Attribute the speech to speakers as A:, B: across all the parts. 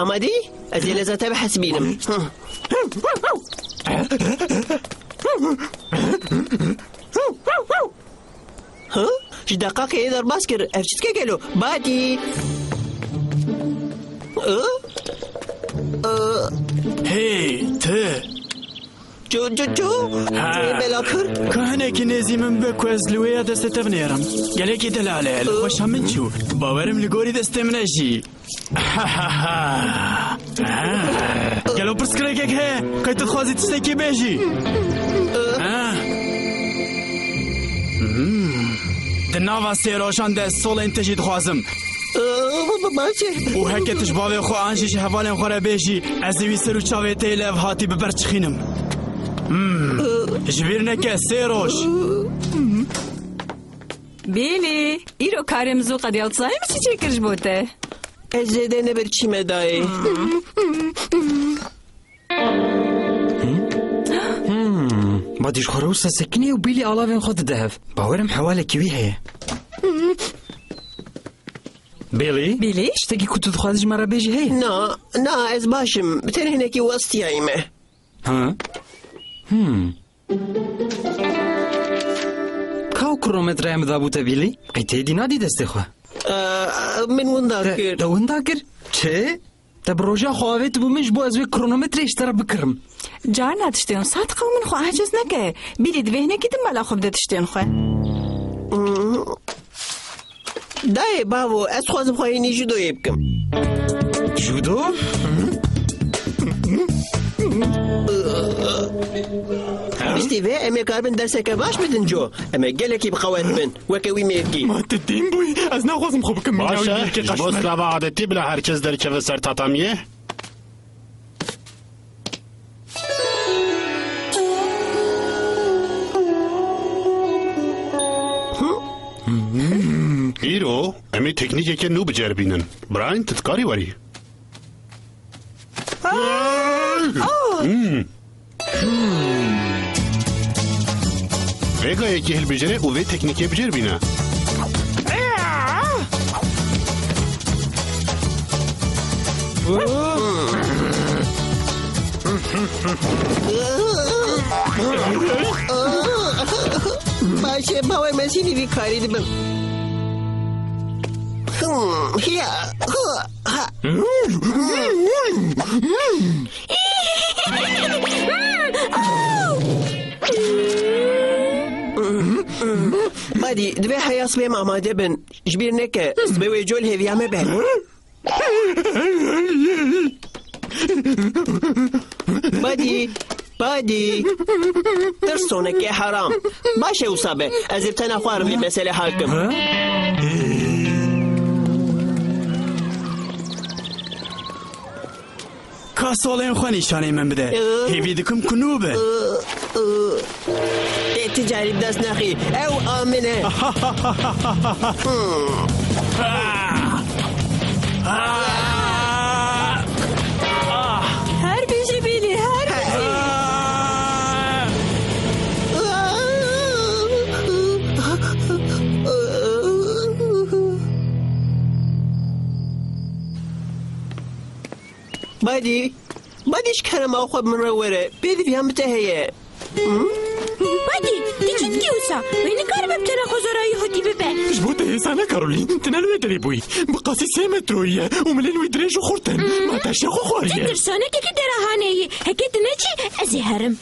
A: آمادی؟ از یه لذت بحث بینم ها؟ چی دقیقه یه در باز کرد افشت که گلو بادی
B: هی ته
A: جو بلا کر
B: كهنه كنيزي من بكوز لويا دست تبنيرم قالك دلالة خوش هم نشو باورم لقوري دست منجي قالوا برسكريك هي كي تتخوزي تشتكي بيجي دناوا سيروشان دست سول انتجي تخوازم
A: باشه
B: وهكا تشبابي خو انجيش هفالم خورا بيجي ازوي سرو چاوي تيلف هاتي ببرچخينم جبيرنا سيروش
C: بيلي إيرو كارمزو قد يوتصاي مش تشكرش بوته
A: ازده نبر چی مدای
D: باديش خروسة سكني وبيلي ألافين خد دهف باورم حوالي كيوي هي بيلي اشتاقي كنت تخوازج مرة بيجي هي
A: نه از باشم بتنه هناكي وسطي عيمه
D: ها كاو كرومتر عم ذابوتا بيلي قيتي دي نادي دستخوا
A: من وين ذاكر
D: ده وين ذاكر چه تبروجا خوابت بمش بو ازوي كرونومتر اشترى بكرم
C: جارنا تشتين صادقة ومن خو عجز نكه بيلي دبهنا كده ملا خو بدا تشتين خو
A: دای بابو از خوازم خواهی جودو بکم
D: جودو؟
A: بشتی وی امی کاربن درسه که باش بدن جو امی گلکی بخوات من وکوی میرکی
B: ما تدين بوي از نخوازم خو بكم
E: باشه جبوس لابا عادتی بلا هرچز در چه سر تاتامیه ایرو امی تکنیکی که نو بجربینن براین تتکاری واری ویگا یکی هل بجره او وی تکنیکی بجربینه
A: باشه باور مسینی وی کاری دبم بادي دبي حياس بي ماما دبن جبير نكا سبي ويجول هيفيا ما بين بادي ترسونك يا حرام باشه وصابه ازبتنا خوارم لي مسألة حالكم
B: كاسولين خواني شاني من بدا هيفيدكم كنوبة
A: تجاري بداس ناخي او آمنه
C: هر بيجي بيلي هر بيجي
A: باديش كرم أخذ من روره بيدي فيها متهيأ
F: بادي دي چند كيوسا وين كارم بتنا خزراي هدي ببه
B: جبوت هيسانا كارولين تنالوي دريبوي بقاسي 3 متروية وملين ويدريج وخورتن ما تاشي خو خوريه
F: تدرسانا كي درهاني هكيت نجي ازي هرم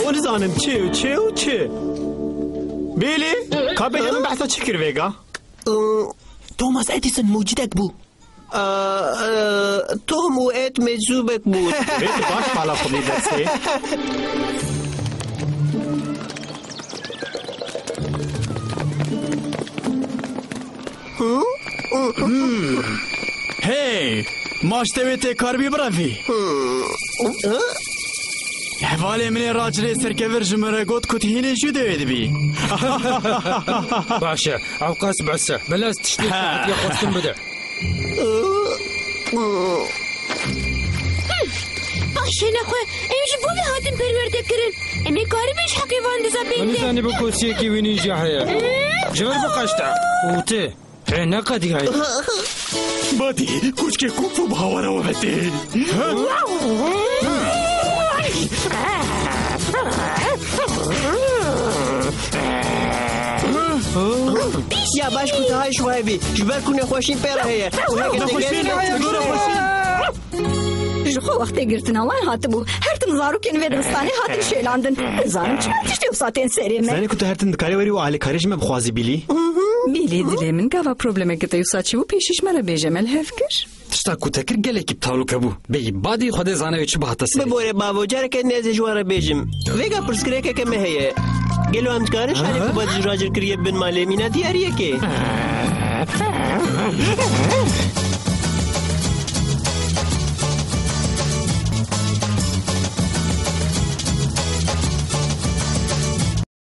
B: ونزانم چه بيلي كابي من بحثة شكر فيغا
A: توماس اديسون موجودك بو توم وقت مجذوبك بو
B: بيت باش على خلي درسي هي ماش تبيتي كاربي برافي حوالي من راجلي سركفر جمرة قد كنت هنا شو دويد بي
D: باشا عوقاس بعسة بلاس تشتيك يا قصتم بدع
F: شنه خو امش بوله هاتم پرورده کرن امی کاری بهش حقی واندزا
D: من
F: بنده
D: ثاني بكوسي كي ويني جاحية جبر بقشتا وتي نقدي هاي
B: بادي كوشكي كوفو بهاورا وبتي
A: یا باش کوتاه شوي بي جبر كنا خوشين بيرا هي
C: جخو وقتی گرتناوان هاتبو هر تم زاروکین و دستانه هاتن شیلاندن زانم چی تشتی وساتین سری من
B: زاني كنت هرتن دكاري وري وعلي كاريج ما بخوازي بيلي
C: بیلی دلی من گاوا پروبلمه که وساچی و پیشش مرا بیجمل هفکر
D: تشتا كوتكر قالك بتاولو كبو بي بادي خدي زانوي چه بهاتا سري
A: ببوري بابو جارك نازي جوارا بيجم ويغا برسكريكا كما هي قالوا هم تكارش عليك بعد راجل كريب بن مالي مينا دياريه كي